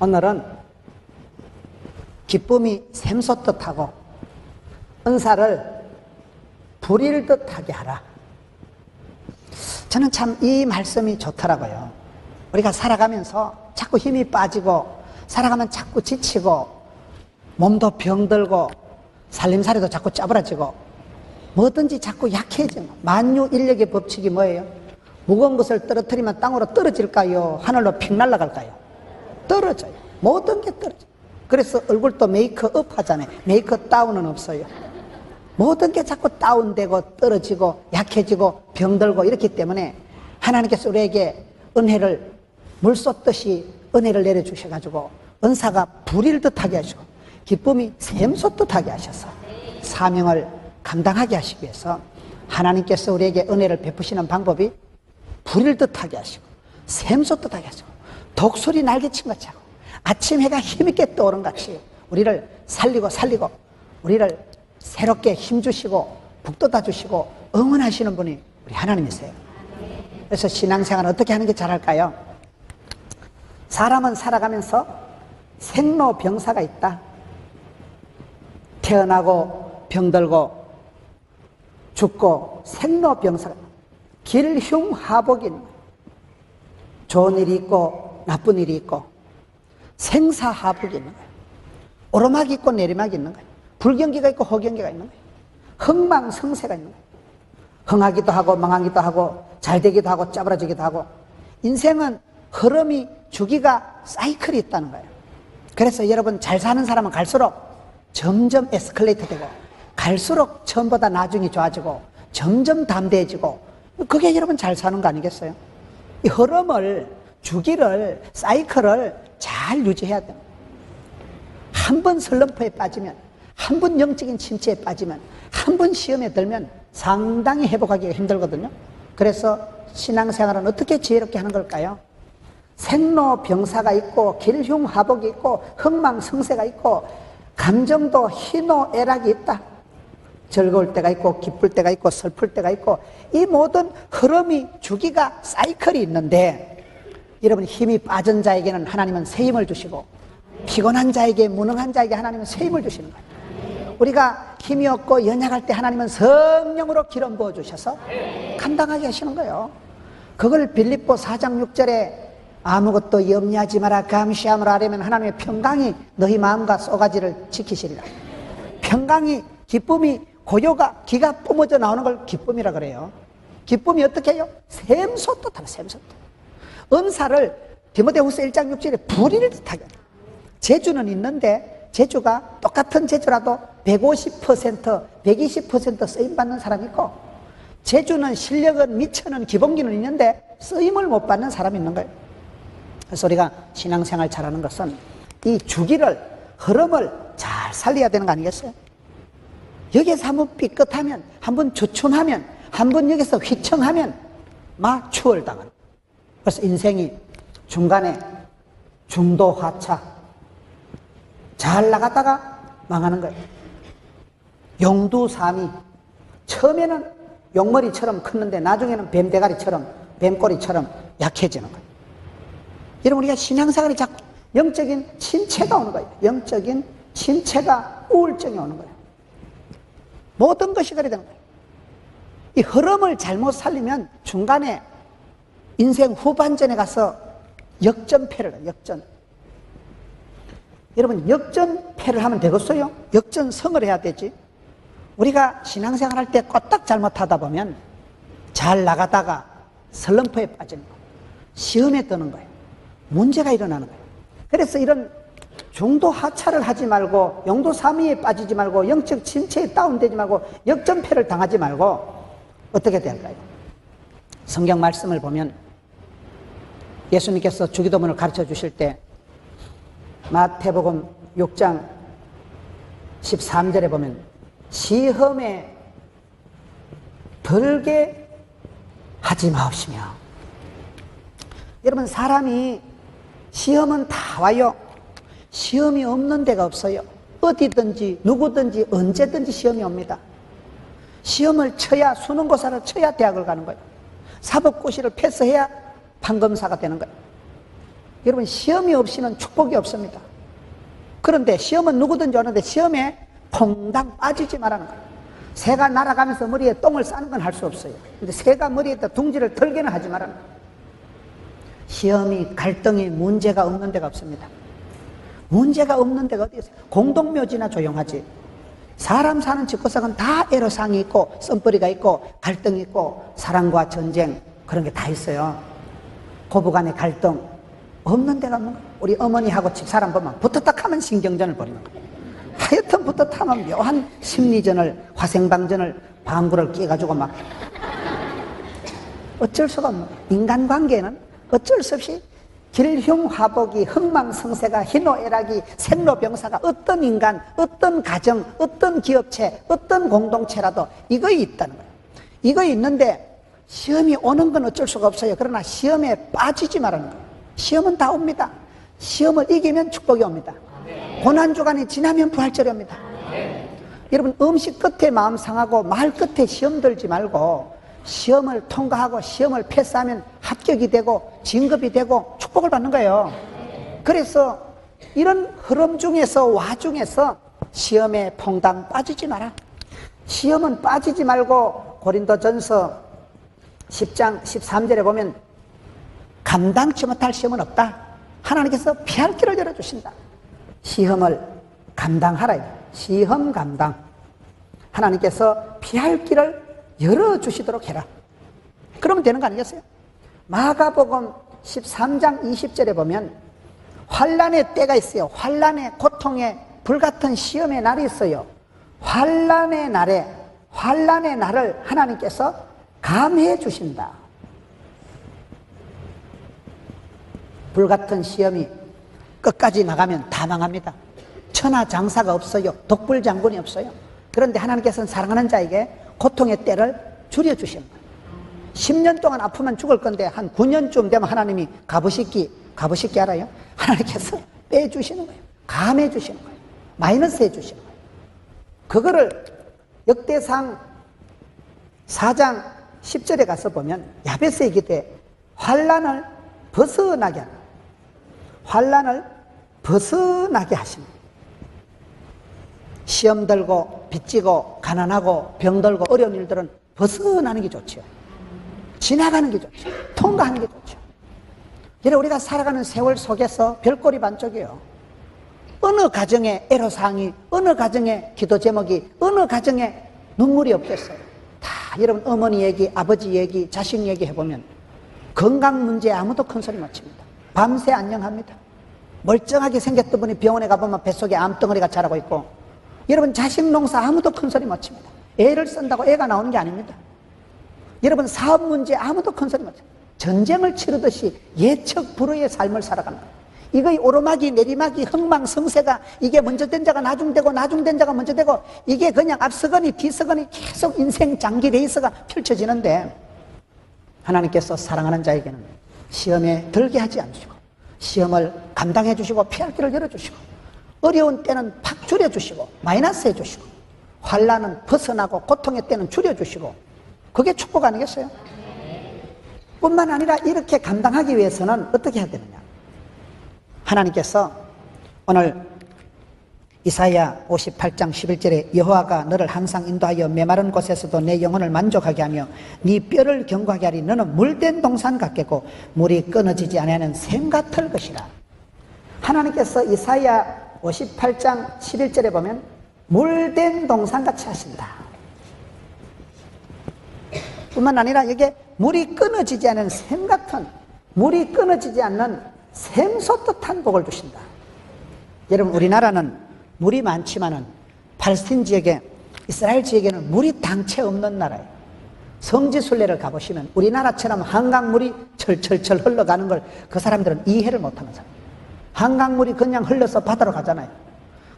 오늘은 기쁨이 샘솟듯 하고 은사를 부릴듯 하게 하라. 저는 참 이 말씀이 좋더라고요. 우리가 살아가면서 자꾸 힘이 빠지고 살아가면 자꾸 지치고 몸도 병들고 살림살이도 자꾸 짜부라지고 뭐든지 자꾸 약해지고, 만유인력의 법칙이 뭐예요? 무거운 것을 떨어뜨리면 땅으로 떨어질까요? 하늘로 픽 날아갈까요? 떨어져요. 모든 게 떨어져요. 그래서 얼굴도 메이크업 하잖아요. 메이크업 다운은 없어요. 모든 게 자꾸 다운되고 떨어지고 약해지고 병들고 이렇기 때문에 하나님께서 우리에게 은혜를 물 쏟듯이 은혜를 내려주셔가지고 은사가 불일 듯하게 하시고 기쁨이 샘솟듯 하게 하셔서 사명을 감당하게 하시기 위해서 하나님께서 우리에게 은혜를 베푸시는 방법이 불일 듯하게 하시고 샘솟듯 하게 하시고 독수리 날개친 것처럼 아침 해가 힘있게 떠오른 같이 우리를 살리고 우리를 새롭게 힘주시고 북돋아 주시고 응원하시는 분이 우리 하나님이세요. 그래서 신앙생활을 어떻게 하는 게 잘할까요? 사람은 살아가면서 생로병사가 있다. 태어나고 병들고 죽고 생로병사가 있다. 길흉하복이 있는 거예요. 좋은 일이 있고 나쁜 일이 있고 생사하복이 있는 거예요. 오르막이 있고 내리막이 있는 거예요. 불경기가 있고 허경기가 있는 거예요. 흥망성쇠가 있는 거예요. 흥하기도 하고 망하기도 하고 잘되기도 하고 짜부러지기도 하고 인생은 흐름이 주기가 사이클이 있다는 거예요. 그래서 여러분 잘 사는 사람은 갈수록 점점 에스컬레이터 되고 갈수록 처음보다 나중이 좋아지고 점점 담대해지고 그게 여러분 잘 사는 거 아니겠어요? 이 흐름을 주기를 사이클을 잘 유지해야 돼요. 한 번 슬럼프에 빠지면 한 번 영적인 침체에 빠지면 한 번 시험에 들면 상당히 회복하기가 힘들거든요. 그래서 신앙생활은 어떻게 지혜롭게 하는 걸까요? 생로병사가 있고 길흉하복이 있고 흥망성쇠가 있고 감정도 희노애락이 있다. 즐거울 때가 있고 기쁠 때가 있고 슬플 때가 있고 이 모든 흐름이 주기가 사이클이 있는데 여러분 힘이 빠진 자에게는 하나님은 새 힘을 주시고 피곤한 자에게 무능한 자에게 하나님은 새 힘을 주시는 거예요. 우리가 힘이 없고 연약할 때 하나님은 성령으로 기름 부어주셔서 감당하게 하시는 거예요. 그걸 빌립보 4장 6절에 아무것도 염려하지 마라 감시함을 하려면 하나님의 평강이 너희 마음과 쏘가지를 지키시리라. 평강이 기쁨이 고요가 기가 뿜어져 나오는 걸 기쁨이라 그래요. 기쁨이 어떻게 해요? 샘솟듯하다. 샘솟듯. 은사를 디모데후서 1장 6절에 불일 듯하게. 재주는 있는데 재주가 똑같은 재주라도 150%, 120% 쓰임받는 사람이 있고 재주는 실력은 미천은 기본기는 있는데 쓰임을 못 받는 사람이 있는 거예요. 그래서 우리가 신앙생활 잘하는 것은 이 주기를 흐름을 잘 살려야 되는 거 아니겠어요? 여기에서 한번 삐끗하면 한번 주춤하면 한번 여기서 휘청하면 막 추월당하는. 그래서 인생이 중간에 중도하차 잘 나갔다가 망하는 거예요. 용두삼이 처음에는 용머리처럼 컸는데 나중에는 뱀대가리처럼 뱀꼬리처럼 약해지는 거예요. 여러분 우리가 신앙생활이 자꾸 영적인 침체가 오는 거예요. 영적인 침체가 우울증이 오는 거예요. 모든 것이 그래 되는 거예요. 이 흐름을 잘못 살리면 중간에 인생 후반전에 가서 역전패를 해요. 역전. 여러분 역전패를 하면 되겠어요? 역전성을 해야 되지. 우리가 신앙생활 할 때 꼬딱 잘못하다 보면 잘 나가다가 슬럼프에 빠지는 거예요. 시험에 드는 거예요. 문제가 일어나는 거예요. 그래서 이런 중도 하차를 하지 말고 용도삼위에 빠지지 말고 영적 침체에 다운되지 말고 역전패를 당하지 말고 어떻게 될까요? 성경 말씀을 보면 예수님께서 주기도문을 가르쳐 주실 때 마태복음 6장 13절에 보면 시험에 들게 하지 마옵시며. 여러분 사람이 시험은 다 와요. 시험이 없는 데가 없어요. 어디든지 누구든지 언제든지 시험이 옵니다. 시험을 쳐야 수능고사를 쳐야 대학을 가는 거예요. 사법고시를 패스해야 판검사가 되는 거예요. 여러분, 시험이 없이는 축복이 없습니다. 그런데 시험은 누구든지 오는데 시험에 퐁당 빠지지 말라는 거예요. 새가 날아가면서 머리에 똥을 싸는 건 할 수 없어요. 근데 새가 머리에다 둥지를 털게는 하지 말라는 거예요. 시험이, 갈등이, 문제가 없는 데가 없습니다. 문제가 없는 데가 어디 있어요? 공동묘지나 조용하지. 사람 사는 집구석은 다 애로사항이 있고 썸벌이가 있고 갈등이 있고 사랑과 전쟁 그런 게 다 있어요. 고부간의 갈등 없는 데가 없는 거예요. 우리 어머니하고 집사람 보면 붙었다 하면 신경전을 벌이는 거예요. 하여튼 붙었다 하면 묘한 심리전을, 화생방전을, 방구를 끼가지고 막 어쩔 수가 없는 거예요. 인간관계는 어쩔 수 없이 길흉화복이, 흥망성쇠가, 희노애락이, 생로병사가 어떤 인간, 어떤 가정, 어떤 기업체, 어떤 공동체라도 이거 있다는 거예요. 이거 있는데 시험이 오는 건 어쩔 수가 없어요. 그러나 시험에 빠지지 말라는 거예요. 시험은 다 옵니다. 시험을 이기면 축복이 옵니다. 고난주간이 지나면 부활절이 옵니다. 여러분, 음식 끝에 마음 상하고 말 끝에 시험 들지 말고 시험을 통과하고 시험을 패스하면 합격이 되고 진급이 되고 축복을 받는 거예요. 그래서 이런 흐름 중에서, 와중에서 시험에 퐁당 빠지지 마라. 시험은 빠지지 말고 고린도전서 10장 13절에 보면 감당치 못할 시험은 없다. 하나님께서 피할 길을 열어주신다. 시험을 감당하라. 시험 감당. 하나님께서 피할 길을 열어주시도록 해라. 그러면 되는 거 아니겠어요? 마가복음 13장 20절에 보면 환난의 때가 있어요. 환난의 고통의 불같은 시험의 날이 있어요. 환난의 날을 하나님께서 감해 주신다. 불같은 시험이 끝까지 나가면 다 망합니다. 천하장사가 없어요. 독불장군이 없어요. 그런데 하나님께서는 사랑하는 자에게 고통의 때를 줄여주시는 거예요. 10년 동안 아프면 죽을 건데 한 9년쯤 되면 하나님이 가부식기 알아요? 하나님께서 빼주시는 거예요. 감해주시는 거예요. 마이너스 해주시는 거예요. 그거를 역대상 4장 10절에 가서 보면 야베스의 기도에 환난을 벗어나게 하는, 환난을 벗어나게 하시는 거예요. 시험 들고 빚지고 가난하고 병들고 어려운 일들은 벗어나는 게 좋죠. 지나가는 게 좋죠. 통과하는 게 좋죠. 여러분, 우리가 살아가는 세월 속에서 별꼴이 반쪽이에요. 어느 가정에 애로사항이, 어느 가정에 기도 제목이, 어느 가정에 눈물이 없겠어요. 다 여러분 어머니 얘기, 아버지 얘기, 자식 얘기 해보면 건강 문제에 아무도 큰 소리 못 칩니다. 밤새 안녕합니다. 멀쩡하게 생겼던 분이 병원에 가보면 뱃속에 암덩어리가 자라고 있고, 여러분 자식 농사 아무도 큰 소리 못 칩니다. 애를 쓴다고 애가 나오는 게 아닙니다. 여러분 사업 문제 아무도 큰 소리 못 칩니다. 전쟁을 치르듯이 예측 불허의 삶을 살아가는 거예요. 이거 오르막이 내리막이 흥망성쇠가 이게 먼저 된 자가 나중되고 나중된 자가 먼저 되고 이게 그냥 앞서거니 뒤서거니 계속 인생 장기 레이스가 펼쳐지는데 하나님께서 사랑하는 자에게는 시험에 들게 하지 않으시고 시험을 감당해 주시고 피할 길을 열어주시고 어려운 때는 팍 줄여주시고 마이너스 해주시고 환난은 벗어나고 고통의 때는 줄여주시고 그게 축복 아니겠어요? 뿐만 아니라 이렇게 감당하기 위해서는 어떻게 해야 되느냐? 하나님께서 오늘 이사야 58장 11절에 여호와가 너를 항상 인도하여 메마른 곳에서도 내 영혼을 만족하게 하며 네 뼈를 견고하게 하리. 너는 물된 동산 같겠고 물이 끊어지지 아니하는 샘 같을 것이라. 하나님께서 이사야 58장 11절에 보면 물된 동산같이 하신다. 뿐만 아니라 이게 물이 끊어지지 않은 샘 같은, 물이 끊어지지 않는 샘솟듯한 복을 주신다. 여러분 우리나라는 물이 많지만은 팔스틴 지역에, 이스라엘 지역에는 물이 당체 없는 나라예요. 성지순례를 가보시면 우리나라처럼 한강물이 철철철 흘러가는 걸 그 사람들은 이해를 못하는 사람. 한강물이 그냥 흘러서 바다로 가잖아요.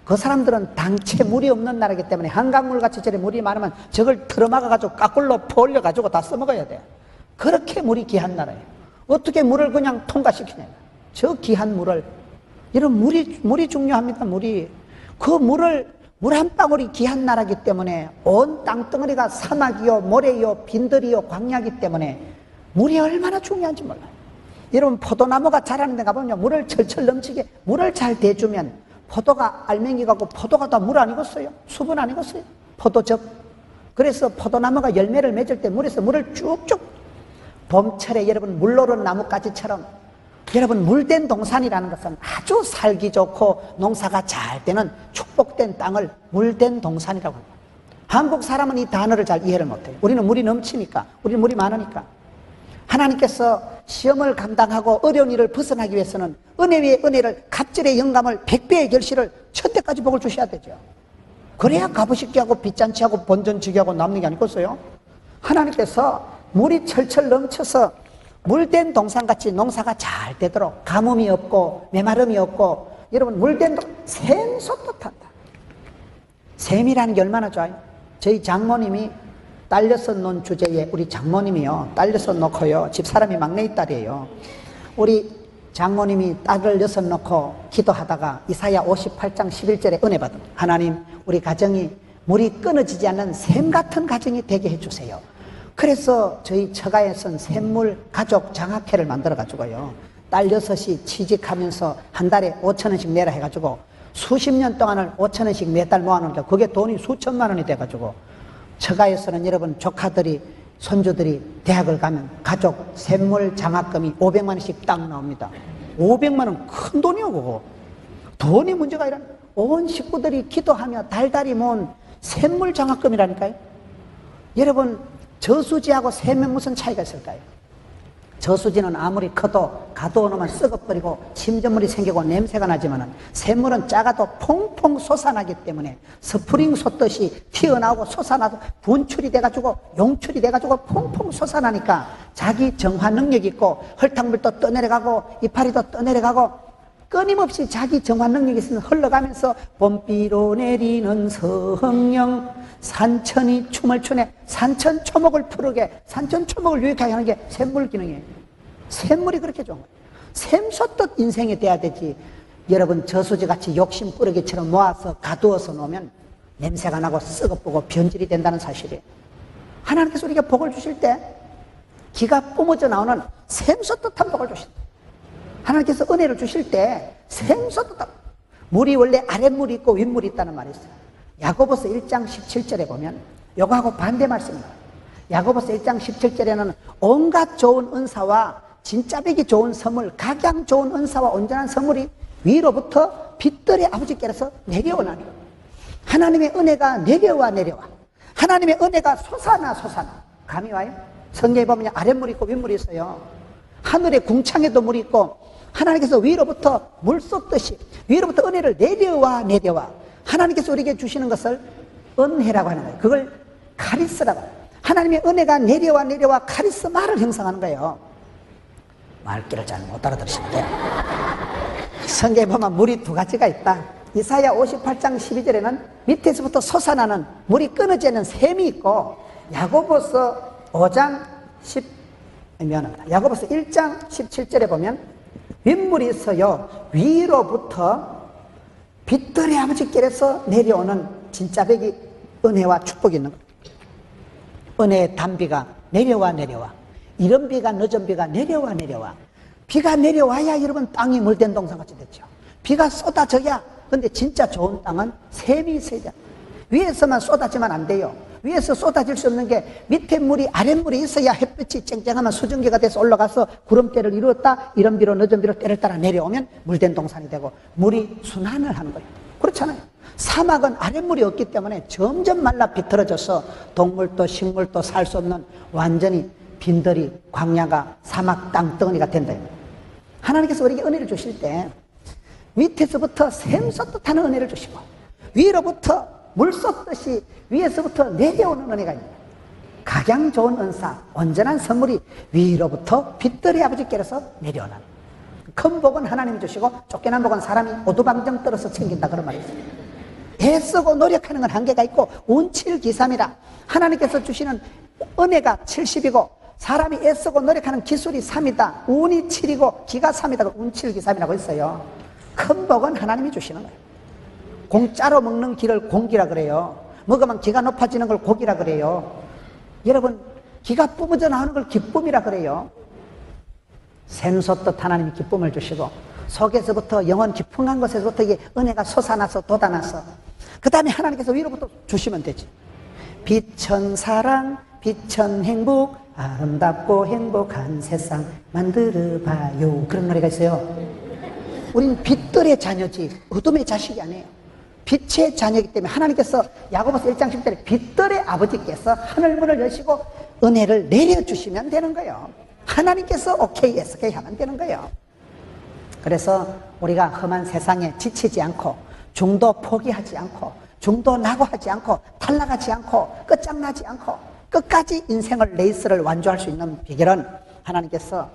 그 사람들은 당체 물이 없는 나라이기 때문에 한강물같이 저리 물이 많으면 저걸 틀어막아가지고 까꿀로 퍼올려가지고 다 써먹어야 돼요. 그렇게 물이 귀한 나라예요. 어떻게 물을 그냥 통과시키냐. 저 귀한 물을, 이런 물이 중요합니다. 물이. 그 물 한 방울이 귀한 나라이기 때문에 온 땅덩어리가 사막이요 모래요 빈들이요 광야이기 때문에 물이 얼마나 중요한지 몰라요. 여러분 포도나무가 자라는 데 가보면 물을 철철 넘치게 물을 잘 대주면 포도가 알맹이 가고 포도가 다 물 아니겠어요? 수분 아니겠어요? 포도즙. 그래서 포도나무가 열매를 맺을 때 물에서 물을 쭉쭉, 봄철에 여러분 물노른 나뭇가지처럼 여러분 물된 동산이라는 것은 아주 살기 좋고 농사가 잘 되는 축복된 땅을 물된 동산이라고 합니다. 한국 사람은 이 단어를 잘 이해를 못해요. 우리는 물이 넘치니까, 우리는 물이 많으니까. 하나님께서 시험을 감당하고 어려운 일을 벗어나기 위해서는 은혜 위에 은혜를, 갑절의 영감을, 100배의 결실을 천대까지 복을 주셔야 되죠. 그래야 값으시게 하고 빚잔치 하고 본전지게 하고 남는 게 아니겠어요? 하나님께서 물이 철철 넘쳐서 물된 동산같이 농사가 잘 되도록 가뭄이 없고 메마름이 없고, 여러분 물된 샘솟듯 한다. 샘이라는 게 얼마나 좋아요? 저희 장모님이 딸 6 놓은 주제에, 우리 장모님이요 딸 6 놓고요, 집사람이 막내 딸이에요. 우리 장모님이 딸을 6 놓고 기도하다가 이사야 58장 11절에 은혜 받은, 하나님 우리 가정이 물이 끊어지지 않는 샘 같은 가정이 되게 해주세요. 그래서 저희 처가에선 샘물 가족 장학회를 만들어 가지고요, 딸 6이 취직하면서 한 달에 5,000원씩 내라 해가지고 수십 년 동안을 5,000원씩 매달 모아놓으니까 그게 돈이 수천만 원이 돼가지고 처가에서는 여러분 조카들이 손주들이 대학을 가면 가족 샘물 장학금이 500만 원씩 딱 나옵니다. 500만 원 큰 돈이요 그거. 돈이 문제가 아니라 온 식구들이 기도하며 달달이 모은 샘물 장학금이라니까요. 여러분 저수지하고 샘에 무슨 차이가 있을까요? 저수지는 아무리 커도 가둬놓으면 썩어버리고 침전물이 생기고 냄새가 나지만 샘물은 작아도 퐁퐁 솟아나기 때문에 스프링 솟듯이 튀어나오고 솟아나서 분출이 돼가지고 용출이 돼가지고 퐁퐁 솟아나니까 자기 정화 능력이 있고 헐탕물도 떠내려가고 이파리도 떠내려가고 끊임없이 자기 정화 능력이 있으면 흘러가면서 봄비로 내리는 성령 산천이 춤을 추네. 산천 초목을 푸르게, 산천 초목을 유익하게 하는 게 샘물 기능이에요. 샘물이 그렇게 좋은 거예요. 샘솟듯 인생이 돼야 되지. 여러분 저수지같이 욕심 꾸러기처럼 모아서 가두어서 놓으면 냄새가 나고 썩어보고 변질이 된다는 사실이에요. 하나님께서 우리가 복을 주실 때 기가 뿜어져 나오는 샘솟듯한 복을 주신다. 하나님께서 은혜를 주실 때 샘솟듯한, 물이 원래 아랫물이 있고 윗물이 있다는 말이 있어요. 야고보서 1장 17절에 보면 요거하고 반대 말씀입니다. 야고보서 1장 17절에는 온갖 좋은 은사와 진짜배기 좋은 선물, 각양 좋은 은사와 온전한 선물이 위로부터 빛들의 아버지께로서 내려오나니, 하나님의 은혜가 내려와 하나님의 은혜가 솟아나 감이 와요? 성경에 보면 아랫물이 있고 윗물이 있어요. 하늘의 궁창에도 물이 있고 하나님께서 위로부터 물 쏟듯이 위로부터 은혜를 내려와 하나님께서 우리에게 주시는 것을 은혜라고 하는 거예요. 그걸 카리스라고. 하나님의 은혜가 내려와 카리스마를 형성하는 거예요. 말귀를 잘 못 알아들으시는데 성경에 보면 물이 두 가지가 있다. 이사야 58장 12절에는 밑에서부터 솟아나는 물이 끊어지 않는 샘이 있고, 야고보서 5장 야고보서 1장 17절에 보면 윗물이 있어요. 위로부터 빛들의 아버지께로서 내려오는 진짜배기 은혜와 축복이 있는 거예요. 은혜의 단비가 내려와 이른 비가 늦은 비가 내려와 비가 내려와야 여러분 땅이 물된 동산같이 됐죠. 비가 쏟아져야. 근데 진짜 좋은 땅은 샘이 있어야 돼요. 위에서만 쏟아지면 안 돼요. 위에서 쏟아질 수 없는 게 밑에 물이 아랫물이 있어야 햇빛이 쨍쨍하면 수증기가 돼서 올라가서 구름대를 이루었다. 이른 비로 늦은 비로 때를 따라 내려오면 물된 동산이 되고 물이 순환을 하는 거예요. 그렇잖아요. 사막은 아랫물이 없기 때문에 점점 말라 비틀어져서 동물도 식물도 살 수 없는 완전히 빈들이 광야가 사막 땅덩어리가 된다. 하나님께서 우리에게 은혜를 주실 때 밑에서부터 샘솟듯한 은혜를 주시고 위로부터 물 쏟듯이 위에서부터 내려오는 은혜가 있습니다. 각양 좋은 은사, 온전한 선물이 위로부터 빛들의 아버지께로서 내려오는, 큰 복은 하나님이 주시고 쫓겨난 복은 사람이 오두방정 떨어서 챙긴다, 그런 말이 있습니다. 애쓰고 노력하는 건 한계가 있고 운칠기삼이라. 하나님께서 주시는 은혜가 70이고 사람이 애쓰고 노력하는 기술이 3이다. 운이 7이고 기가 3이다. 운칠기삼이라고 있어요. 큰 복은 하나님이 주시는 거예요. 공짜로 먹는 길을 공기라 그래요. 먹으면 기가 높아지는 걸 고기라 그래요. 여러분 기가 뿜어져 나오는 걸 기쁨이라 그래요. 샘솟듯 하나님이 기쁨을 주시고 속에서부터 영혼 깊은 곳에서부터 이게 은혜가 솟아나서 돋아나서 그 다음에 하나님께서 위로부터 주시면 되지. 빛천 사랑, 빛천 행복, 아름답고 행복한 세상 만들어봐요. 그런 노래가 있어요. 우린 빛들의 자녀지 어둠의 자식이 아니에요. 빛의 자녀이기 때문에 하나님께서 야고보서 1장 10절에 빛들의 아버지께서 하늘문을 여시고 은혜를 내려주시면 되는 거예요. 하나님께서 오케이 SK 하면 되는 거예요. 그래서 우리가 험한 세상에 지치지 않고 중도 포기하지 않고 중도 낙오하지 않고 탈락하지 않고 끝장나지 않고 끝까지 인생을 레이스를 완주할 수 있는 비결은 하나님께서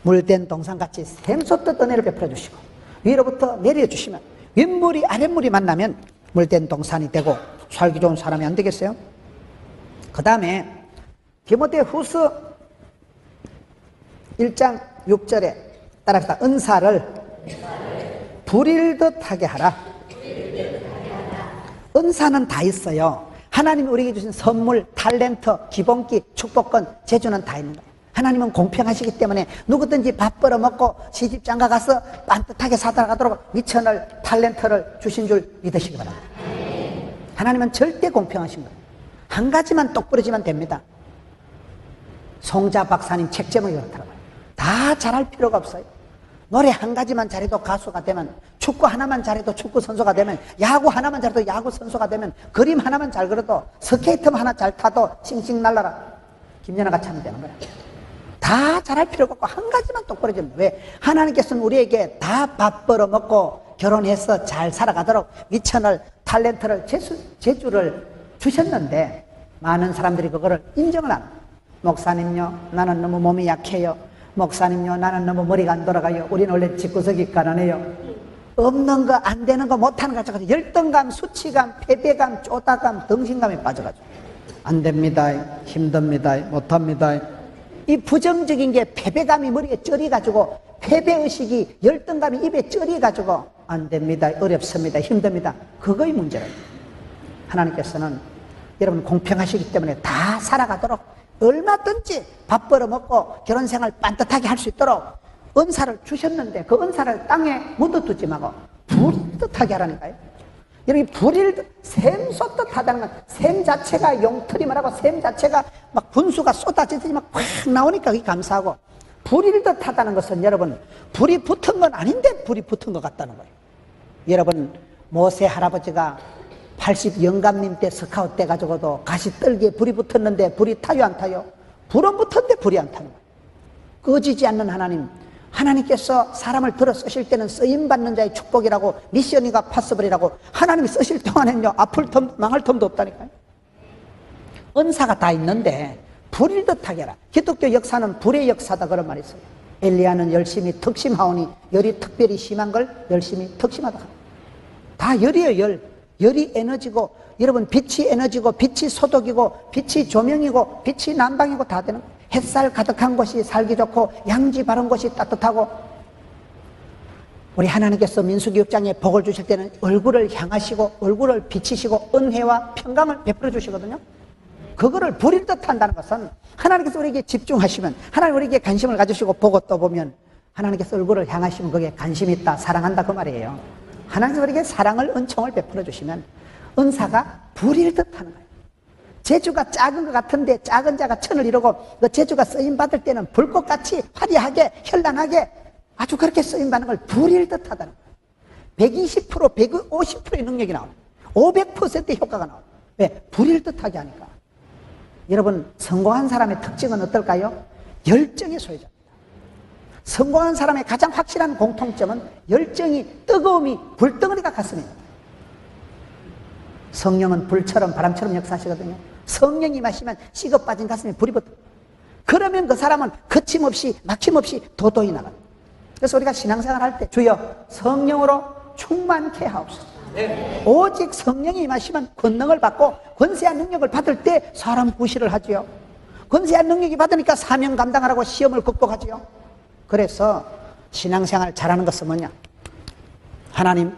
물된 동산같이 샘솟듯 은혜를 베풀어 주시고 위로부터 내려주시면 윗물이 아랫물이 만나면 물된 동산이 되고 살기 좋은 사람이 안 되겠어요? 그 다음에 디모데후서 1장 6절에 따라서 은사를 부릴듯하게 하라. 은사는 다 있어요. 하나님이 우리에게 주신 선물, 탤런트, 기본기, 축복권, 재주는 다 있는 거예요. 하나님은 공평하시기 때문에 누구든지 밥 벌어먹고 시집장가 가서 반듯하게 살아가도록 미천을, 탤런트를 주신 줄 믿으시기 바랍니다. 하나님은 절대 공평하신 거예요. 한 가지만 똑부러지면 됩니다. 송자 박사님 책 제목이 그렇더라고요. 다 잘할 필요가 없어요. 노래 한 가지만 잘해도 가수가 되면, 축구 하나만 잘해도 축구 선수가 되면, 야구 하나만 잘해도 야구 선수가 되면, 그림 하나만 잘 그려도, 스케이트 하나 잘 타도 싱싱 날라라 김연아 같이 하면 되는 거야. 다 잘할 필요가 없고 한 가지만 똑부러지면. 왜? 하나님께서는 우리에게 다 밥 벌어먹고 결혼해서 잘 살아가도록 미천을, 탤런트를, 재주를 주셨는데 많은 사람들이 그거를 인정을 안 해요. 목사님요, 나는 너무 몸이 약해요. 목사님요, 나는 너무 머리가 안 돌아가요. 우리는 원래 집구석이 가난해요. 없는 거, 안 되는 거, 못하는 거 가지고 열등감, 수치감, 패배감, 쪼다감, 덩신감에 빠져가지고 안 됩니다, 힘듭니다, 못합니다. 이 부정적인 게 패배감이 머리에 쩌리가지고, 패배의식이, 열등감이 입에 쩌리가지고 안 됩니다, 어렵습니다, 힘듭니다. 그거의 문제예요. 하나님께서는 여러분 공평하시기 때문에 다 살아가도록 얼마든지 밥 벌어먹고 결혼생활 반듯하게 할 수 있도록 은사를 주셨는데 그 은사를 땅에 묻어두지 말고 부릴듯하게 하라니까요. 여러분, 샘솟듯 하다는 건 샘 자체가 용틀이 말하고 샘 자체가 막 분수가 쏟아지듯이 막 확 나오니까 그게 감사하고, 부릴듯 하다는 것은 여러분 불이 붙은 건 아닌데 불이 붙은 것 같다는 거예요. 여러분, 모세 할아버지가 80 영감님 때 스카웃 때 가지고도 가시떨기에 불이 붙었는데 불이 타요 안 타요? 불은 붙었는데 불이 안 타는 거예요. 꺼지지 않는 하나님, 하나님께서 사람을 들어 쓰실 때는 쓰임받는 자의 축복이라고, 미션이가 파서블이라고, 하나님이 쓰실 동안에는요 아플 틈 망할 틈도 없다니까요. 은사가 다 있는데 불일 듯하게 하라. 기독교 역사는 불의 역사다 그런 말이 있어요. 엘리야는 열심히 특심하오니 열이 특별히 심한 걸 열심히 특심하다. 다 열이에요. 열이 에너지고, 여러분 빛이 에너지고, 빛이 소독이고, 빛이 조명이고, 빛이 난방이고 다 되는 거예요. 햇살 가득한 곳이 살기 좋고, 양지 바른 곳이 따뜻하고. 우리 하나님께서 민수기 6장에 복을 주실 때는 얼굴을 향하시고 얼굴을 비치시고 은혜와 평강을 베풀어 주시거든요. 그거를 부릴 듯 한다는 것은 하나님께서 우리에게 집중하시면, 하나님 우리에게 관심을 가지시고 보고 또 보면 하나님께서 얼굴을 향하시면 거기에 관심이 있다, 사랑한다 그 말이에요. 하나님께서 우리에게 사랑을, 은총을 베풀어 주시면 은사가 부릴 듯 하는 거예요. 재주가 작은 것 같은데 작은 자가 천을 이루고, 그 재주가 쓰임받을 때는 불꽃같이 화려하게 현란하게 아주 그렇게 쓰임받는 걸 부릴 듯 하다는 거예요. 120%, 150%의 능력이 나와요. 500%의 효과가 나와요. 왜? 부릴 듯하게 하니까. 여러분, 성공한 사람의 특징은 어떨까요? 열정의 소유자입니다. 성공한 사람의 가장 확실한 공통점은 열정이, 뜨거움이, 불덩어리가 같습니다. 성령은 불처럼 바람처럼 역사하시거든요. 성령이 마시면 식어 빠진 가슴에 불이 붙어. 그러면 그 사람은 거침없이 막힘없이 도도히 나가요. 그래서 우리가 신앙생활 할 때 주여 성령으로 충만케 하옵소서. 네. 오직 성령이 임하시면 권능을 받고 권세한 능력을 받을 때 사람 구실을 하지요. 권세한 능력이 받으니까 사명 감당하라고 시험을 극복하지요. 그래서 신앙생활 잘하는 것은 뭐냐? 하나님,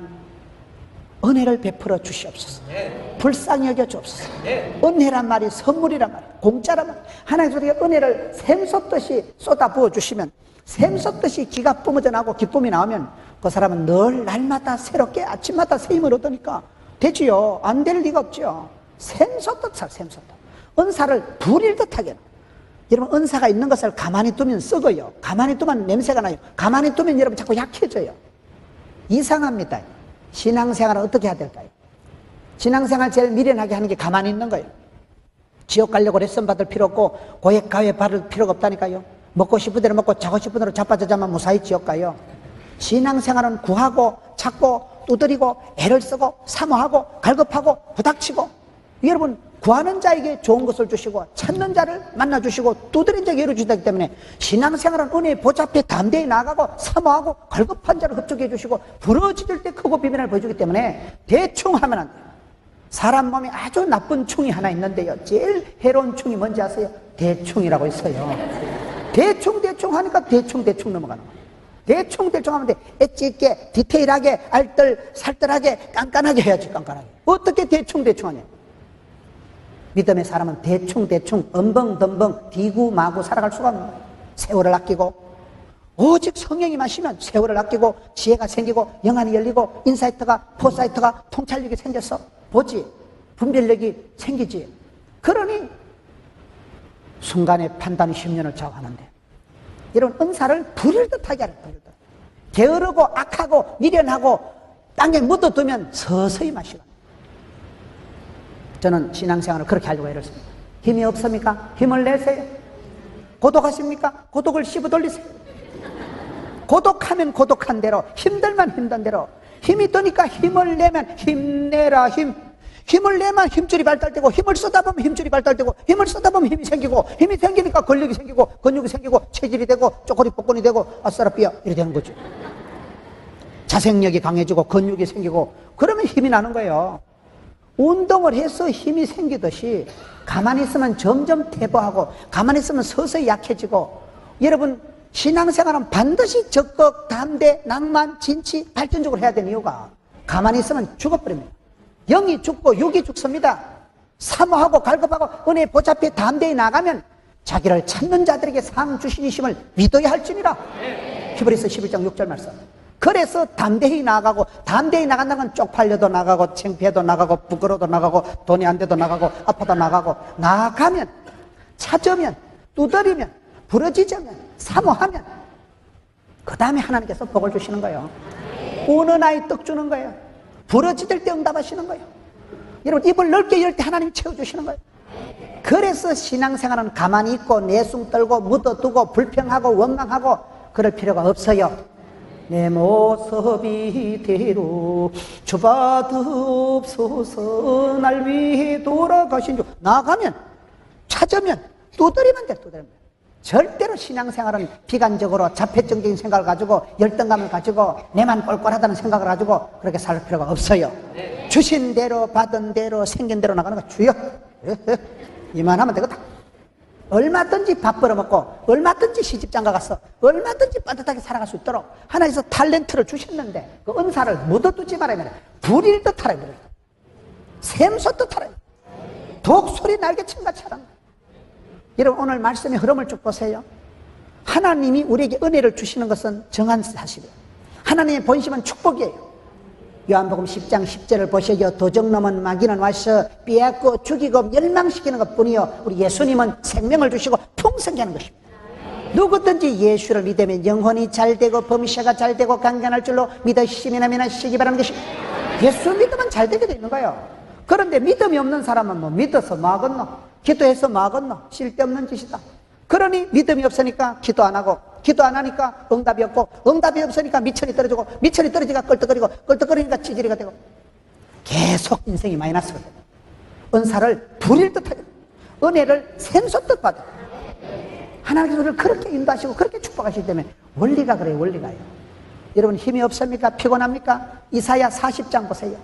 은혜를 베풀어 주시옵소서. 불쌍히 여겨 주옵소서. 은혜란 말이 선물이란 말이 공짜란 말이 하나님께서 우리가 은혜를 샘솟듯이 쏟아 부어 주시면 샘솟듯이 기가 뿜어져 나고 기쁨이 나오면 그 사람은 늘 날마다 새롭게 아침마다 새 힘을 얻으니까 되지요. 안 될 리가 없죠. 샘솟듯 살 샘솟듯 은사를 부릴 듯하게. 여러분 은사가 있는 것을 가만히 두면 썩어요. 가만히 두면 냄새가 나요. 가만히 두면 여러분 자꾸 약해져요. 이상합니다. 신앙생활은 어떻게 해야 될까요? 신앙생활 제일 미련하게 하는 게 가만히 있는 거예요. 지옥 가려고 레슨 받을 필요 없고 고액 가외 받을 필요가 없다니까요. 먹고 싶은 대로 먹고 자고 싶은 대로 자빠져 자면 무사히 지옥 가요. 신앙생활은 구하고 찾고 두드리고 애를 쓰고 사모하고 갈급하고 부닥치고 여러분 구하는 자에게 좋은 것을 주시고 찾는 자를 만나주시고 두드린 자에게 열어주시기 때문에 신앙생활은 은혜의 보좌 앞에 담대히 나가고 사모하고 갈급한 자를 흡족해 주시고 부러지들 때 크고 비밀을 보여주기 때문에 대충 하면 안 돼요. 사람 몸에 아주 나쁜 충이 하나 있는데요. 제일 해로운 충이 뭔지 아세요? 대충이라고 있어요. 대충 하니까 대충 넘어가는 거예요. 대충 하면 돼. 엣지 있게 디테일하게 알뜰살뜰하게 깐깐하게 해야지. 깐깐하게. 어떻게 대충 하냐. 믿음의 사람은 대충 덤벙 디구마구 살아갈 수가 없는 거예요. 세월을 아끼고 오직 성령이 마시면 세월을 아끼고 지혜가 생기고 영안이 열리고 인사이트가 포사이트가 통찰력이 생겨서 보지 분별력이 생기지. 그러니 순간의 판단이 10년을 좌우하는데 이런 은사를 부릴 듯하게 하는 거예요. 게으르고 악하고 미련하고 땅에 묻어두면 서서히 마시고. 저는 신앙생활을 그렇게 하려고 애를 씁니다. 힘이 없습니까? 힘을 내세요. 고독하십니까? 고독을 씹어 돌리세요. 고독하면 고독한 대로, 힘들면 힘든 대로, 힘이 드니까 힘을 내면 힘내라 힘을 내면 힘줄이 발달되고, 힘을 쏟아 보면 힘줄이 발달되고, 힘을 쏟아 보면 힘이 생기고, 힘이 생기니까 근력이 생기고, 근육이 생기고, 체질이 되고, 쪼꼬리 복근이 되고, 아싸라 삐야 이렇게 되는 거죠. 자생력이 강해지고 근육이 생기고 그러면 힘이 나는 거예요. 운동을 해서 힘이 생기듯이 가만히 있으면 점점 퇴보하고 가만히 있으면 서서히 약해지고. 여러분 신앙생활은 반드시 적극, 담대, 낭만, 진치, 발전적으로 해야 되는 이유가 가만히 있으면 죽어버립니다. 영이 죽고 육이 죽습니다. 사모하고 갈급하고 은혜의 보좌 앞에 담대히 나가면 자기를 찾는 자들에게 상 주시니심을 믿어야 할지니라. 히브리서 11장 6절 말씀. 그래서 담대히 나가고, 담대히 나간다는 건 쪽팔려도 나가고 창피해도 나가고 부끄러워도 나가고 돈이 안 돼도 나가고 아파도 나가고, 나가면 찾으면 두드리면 부러지자면 사모하면 그 다음에 하나님께서 복을 주시는 거예요. 우는 아이 떡 주는 거예요. 부러지들 때 응답하시는 거예요. 여러분 입을 넓게 열 때 하나님이 채워주시는 거예요. 그래서 신앙생활은 가만히 있고 내숭 떨고 묻어두고 불평하고 원망하고 그럴 필요가 없어요. 내 모습이 대로 주받옵소서 날 위해 돌아가신 주. 나가면 찾으면 두드리면 돼. 두드리면 돼. 절대로 신앙생활은 비관적으로 자폐증적인 생각을 가지고 열등감을 가지고 내만 꼴꼴하다는 생각을 가지고 그렇게 살 필요가 없어요. 주신 대로 받은 대로 생긴 대로 나가는 거. 주여 이만하면 되겠다. 얼마든지 밥 벌어먹고 얼마든지 시집장가 가서 얼마든지 빠듯하게 살아갈 수 있도록 하나님께서 탤런트를 주셨는데 그 은사를 묻어두지 말아야. 부릴 듯 하라. 샘솟듯 하라. 독소리 날개침같이 하라. 여러분 오늘 말씀의 흐름을 쭉 보세요. 하나님이 우리에게 은혜를 주시는 것은 정한 사실이에요. 하나님의 본심은 축복이에요. 요한복음 10장 10절을 보시죠. 도적놈은 마귀는 와서 빼앗고 죽이고 멸망시키는 것뿐이요 우리 예수님은 생명을 주시고 풍성히 하는 것입니다. 누구든지 예수를 믿으면 영혼이 잘되고 범죄가 잘되고 강건할 줄로 믿으시면 하시기 바랍니다. 예수 믿으면 잘되게 되는 거예요. 그런데 믿음이 없는 사람은 뭐 믿어서 뭐 하겠노? 기도해서 뭐 하겠노? 쓸데없는 짓이다. 그러니 믿음이 없으니까 기도 안 하고, 기도 안 하니까 응답이 없고, 응답이 없으니까 미천이 떨어지고, 미천이 떨어지니까 껄떡거리고, 껄떡거리니까 찌질이가 되고 계속 인생이 마이너스가 돼요. 은사를 부릴 듯하게, 은혜를 샘솟듯 받아. 하나님께서 우리를 그렇게 인도하시고 그렇게 축복하시기 때문에 원리가 그래요. 원리가요. 여러분 힘이 없습니까? 피곤합니까? 이사야 40장 보세요.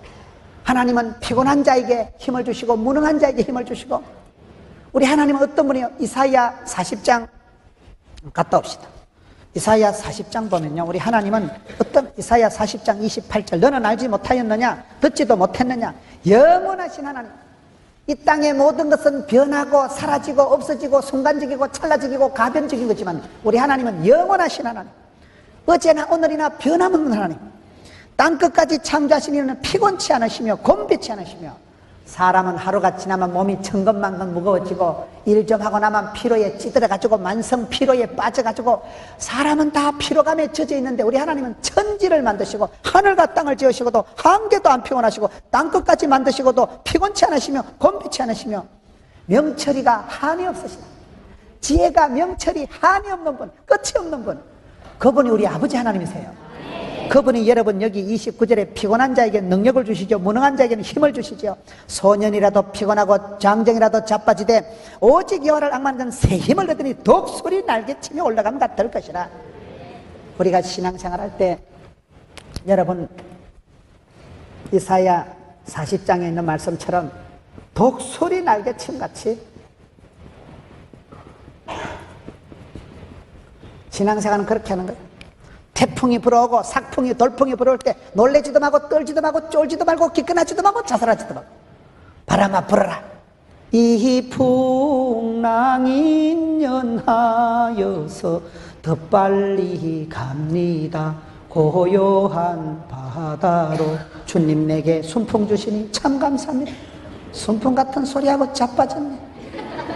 하나님은 피곤한 자에게 힘을 주시고 무능한 자에게 힘을 주시고. 우리 하나님은 어떤 분이에요? 이사야 40장 갔다 옵시다. 이사야 40장 보면요, 우리 하나님은 어떤 이사야 40장 28절 너는 알지 못하였느냐 듣지도 못했느냐. 영원하신 하나님, 이 땅의 모든 것은 변하고 사라지고 없어지고 순간적이고 찰나적이고 가변적인 거지만 우리 하나님은 영원하신 하나님, 어제나 오늘이나 변함없는 하나님, 땅끝까지 창조하신 이는 피곤치 않으시며 곤비치 않으시며, 사람은 하루가 지나면 몸이 천근만근 무거워지고 일 좀 하고 나면 피로에 찌들어가지고 만성 피로에 빠져가지고 사람은 다 피로감에 젖어 있는데 우리 하나님은 천지를 만드시고 하늘과 땅을 지으시고도 한 개도 안 피곤하시고 땅끝까지 만드시고도 피곤치 않으시며 곤비치 않으시며 명철이가 한이 없으시다. 지혜가 명철이 한이 없는 분, 끝이 없는 분, 그분이 우리 아버지 하나님이세요. 그분이 여러분 여기 29절에 피곤한 자에게 능력을 주시죠. 무능한 자에게는 힘을 주시죠. 소년이라도 피곤하고 장정이라도 자빠지되 오직 여호와를 앙망하는 새 힘을 얻으니 독수리 날개치며 올라가면 같을 것이라. 우리가 신앙생활 할 때 여러분 이사야 40장에 있는 말씀처럼 독수리 날개침 같이 신앙생활은 그렇게 하는 거예요. 태풍이 불어오고 삭풍이 돌풍이 불어올 때 놀래지도 말고 떨지도 말고 쫄지도 말고 기끈하지도 말고 자살하지도 말고 바람아 불어라. 이 풍랑이 연하여서 더 빨리 갑니다. 고요한 바다로 주님 내게 순풍 주시니 참 감사합니다. 순풍 같은 소리하고 자빠졌네.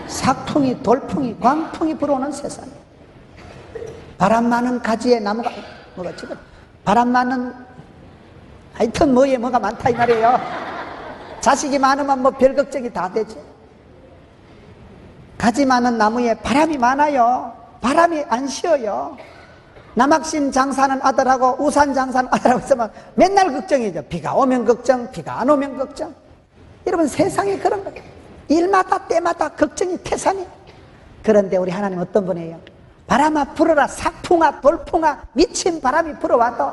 삭풍이 돌풍이 광풍이 불어오는 세상, 바람 많은 가지에 나무가 뭐가 지금 바람 많은 하여튼 뭐에 뭐가 많다 이 말이에요. 자식이 많으면 뭐 별 걱정이 다 되지. 가지 많은 나무에 바람이 많아요. 바람이 안 쉬어요. 남학신 장사하는 아들하고 우산 장사하는 아들하고 있으면 맨날 걱정이죠. 비가 오면 걱정, 비가 안 오면 걱정. 여러분 세상에 그런 거예요. 일마다 때마다 걱정이 태산이. 그런데 우리 하나님 어떤 분이에요? 바람아 불어라. 삭풍아 돌풍아 미친 바람이 불어와도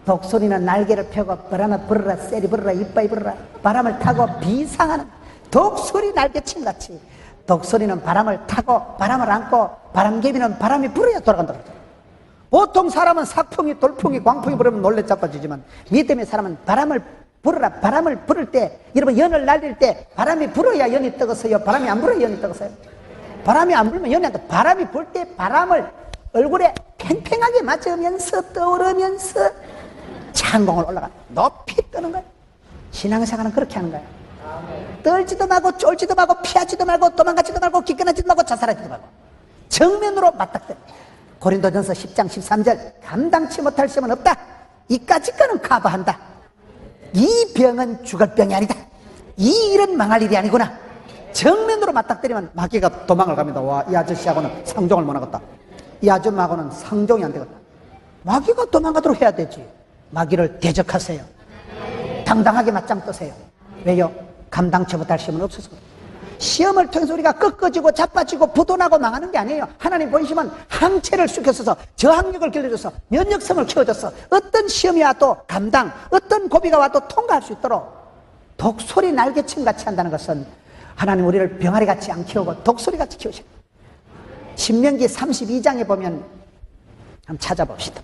독수리는 날개를 펴고 바람아 불어라 세리 불어라 이빠이 불어라 바람을 타고 비상하는 독수리 날개침 같이 독수리는 바람을 타고 바람을 안고 바람개비는 바람이 불어야 돌아간다. 보통 사람은 삭풍이 돌풍이 광풍이 불으면 놀래 자빠지지만 믿음의 사람은 바람을 불어라. 바람을 부를 때 여러분 연을 날릴 때 바람이 불어야 연이 뜨거서요. 바람이 안 불어야 연이 뜨거서요. 바람이 안 불면 연이 안 떠. 바람이 불 때 바람을 얼굴에 팽팽하게 맞으면서 떠오르면서 창공을 올라가 높이 뜨는 거예요. 신앙생활은 그렇게 하는 거예요. 떨지도 말고 쫄지도 말고 피하지도 말고 도망가지도 말고 기끈하지도 말고 자살하지도 말고 정면으로 맞닥뜨려. 고린도전서 10장 13절 감당치 못할 시험은 없다. 이까짓 거는 커버한다. 이 병은 죽을 병이 아니다. 이 일은 망할 일이 아니구나. 정면으로 맞닥뜨리면 마귀가 도망을 갑니다. 와, 이 아저씨하고는 상종을 못 하겠다. 이 아줌마하고는 상종이 안 되겠다. 마귀가 도망가도록 해야 되지. 마귀를 대적하세요. 당당하게 맞짱 뜨세요. 왜요? 감당치 못할 시험은 없어서. 시험을 통해서 우리가 꺾어지고 자빠지고 부도나고 망하는 게 아니에요. 하나님 본심은 항체를 숙여서서 저항력을 길러줘서 면역성을 키워줘서 어떤 시험이 와도 감당, 어떤 고비가 와도 통과할 수 있도록 독수리 날개침 같이 한다는 것은 하나님 우리를 병아리같이 안 키우고 독수리같이 키우셔요. 신명기 32장에 보면 한번 찾아봅시다.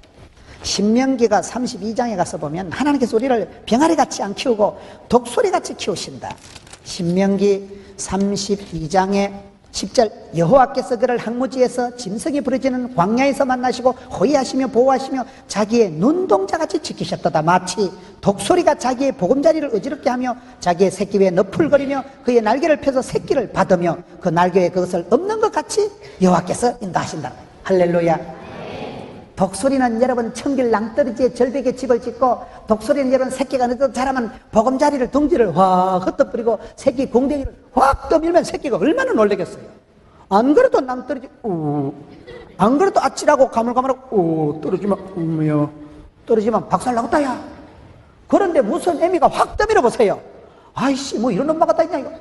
신명기가 32장에 가서 보면 하나님께서 우리를 병아리같이 안 키우고 독수리같이 키우신다. 신명기 32장에 10절 여호와께서 그를 항무지에서 짐승이 부러지는 광야에서 만나시고 호위하시며 보호하시며 자기의 눈동자같이 지키셨도다. 마치 독수리가 자기의 보금자리를 어지럽게 하며 자기의 새끼 위에 너풀거리며 그의 날개를 펴서 새끼를 받으며 그 날개에 그것을 엎는 것 같이 여호와께서 인도하신다. 할렐루야. 독수리는 여러분 청길 낭떠러지에 절벽에 집을 짓고 독수리는 여러분 새끼가 늦어도 자라면 보금자리를 둥지를 확 흩어버리고 새끼 공댕이를 확 떠밀면 새끼가 얼마나 놀라겠어요. 안 그래도 낭떠러지 안 그래도 아찔하고 가물가물하고 떨어지면 떨어지면 박살나겠다 야. 그런데 무슨 애미가 확 떠밀어 보세요. 아이씨 뭐 이런 엄마가 다 있냐 이거.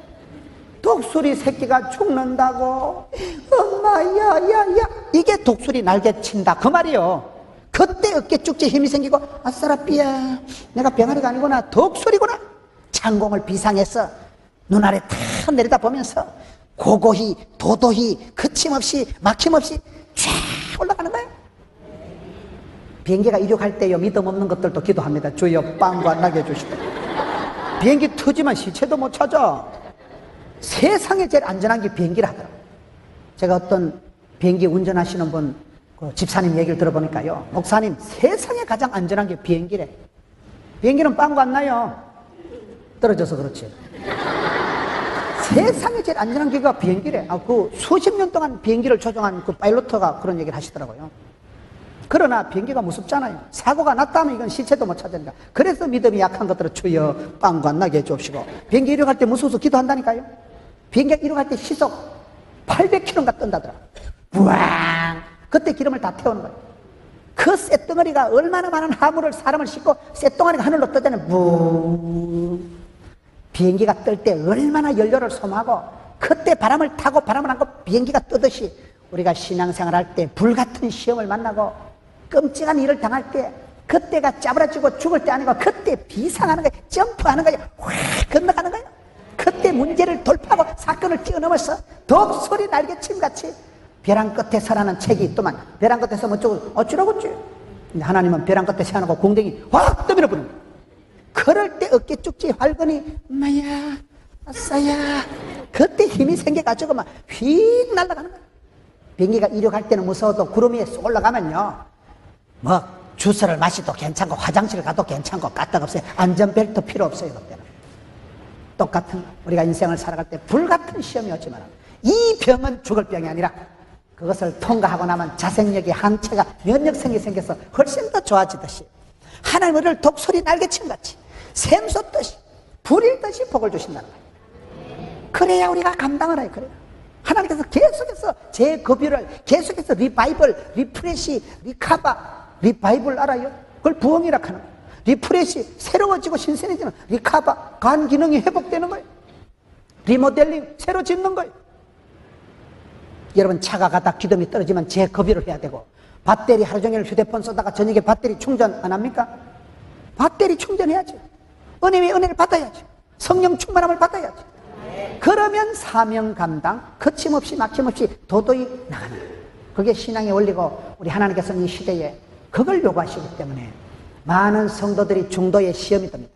독수리 새끼가 죽는다고 엄마 야야야 이게 독수리 날개 친다 그 말이요. 그때 어깨 쭉지 힘이 생기고 아싸라 삐야 내가 병아리가 아니구나 독수리구나. 창공을 비상해서 눈아래 탁 내려다 보면서 고고히 도도히 거침없이 막힘없이 쫙 올라가는 거예요. 비행기가 이륙할 때요, 믿음 없는 것들도 기도합니다. 주여 빵도 안 나게 해주시고. 비행기 터지면 시체도 못 찾아. 세상에 제일 안전한 게 비행기라 하더라고요. 제가 어떤 비행기 운전하시는 분, 그 집사님 얘기를 들어보니까요, 목사님, 세상에 가장 안전한 게 비행기래. 비행기는 빵도 안 나요. 떨어져서 그렇지. 세상에 제일 안전한 기가 비행기래. 그 수십 년 동안 비행기를 조종한 그 파일로트가 그런 얘기를 하시더라고요. 그러나 비행기가 무섭잖아요. 사고가 났다면 이건 시체도 못 찾으니까. 그래서 믿음이 약한 것들은 주여 빵도 안 나게 해주옵시고. 비행기 이륙할 때 무서워서 기도한다니까요. 비행기가 이륙할 때 시속 800km가 뜬다더라. 부앙! 그때 기름을 다 태우는 거예요. 그 쇳덩어리가 얼마나 많은 화물을, 사람을 싣고 쇳덩어리가 하늘로 뜨잖아요. 붕! 비행기가 뜰 때 얼마나 연료를 소모하고, 그때 바람을 타고 바람을 안고 비행기가 뜨듯이 우리가 신앙생활 할 때 불같은 시험을 만나고 끔찍한 일을 당할 때, 그때가 짜부라지고 죽을 때 아니고 그때 비상하는 거예요. 점프하는 거예요. 확 건너가는 거예요. 그때 문제를 돌파하고 사건을 뛰어넘어서 독수리 날개침같이 벼랑 끝에 서라는 책이 있더만, 벼랑 끝에서 어쩌라고지. 근데 하나님은 벼랑 끝에 세워놓고 공댕이 확 떠밀어 버리는 거예요. 그럴 때 어깨 쭉지 활건이 엄마야 아싸야, 그때 힘이 생겨가지고 막 휙 날아가는 거예요. 비행기가 이륙할 때는 무서워도 구름 위에 쏙 올라가면요, 뭐 주스를 마셔도 괜찮고 화장실 가도 괜찮고 까딱없어요. 안전벨트 필요 없어요. 그때는 똑같은, 우리가 인생을 살아갈 때 불같은 시험이 오지만 이 병은 죽을 병이 아니라 그것을 통과하고 나면 자생력이, 항체가, 면역성이 생겨서 훨씬 더 좋아지듯이 하나님 우리를 독수리 날개침같이 샘솟듯이 불일듯이 복을 주신다는 거예요. 그래야 우리가 감당을 해요. 그래요. 하나님께서 계속해서 재급유를, 계속해서 리바이벌, 리프레시, 리카바, 리바이벌 알아요? 그걸 부흥이라 하는 거예요. 리프레시, 새로워지고 신선해지는, 리카바, 간 기능이 회복되는 거예요. 리모델링, 새로 짓는 거예요. 여러분, 차가 가다 기름이 떨어지면 재급유를 해야 되고, 배터리 하루 종일 휴대폰 쏘다가 저녁에 배터리 충전 안 합니까? 배터리 충전해야지. 은혜 위에 은혜를 받아야지. 성령 충만함을 받아야지. 그러면 사명 감당, 거침없이 막힘없이 도도히 나가는 거예요. 그게 신앙의 원리고, 우리 하나님께서는 이 시대에 그걸 요구하시기 때문에 많은 성도들이 중도에 시험이 듭니다.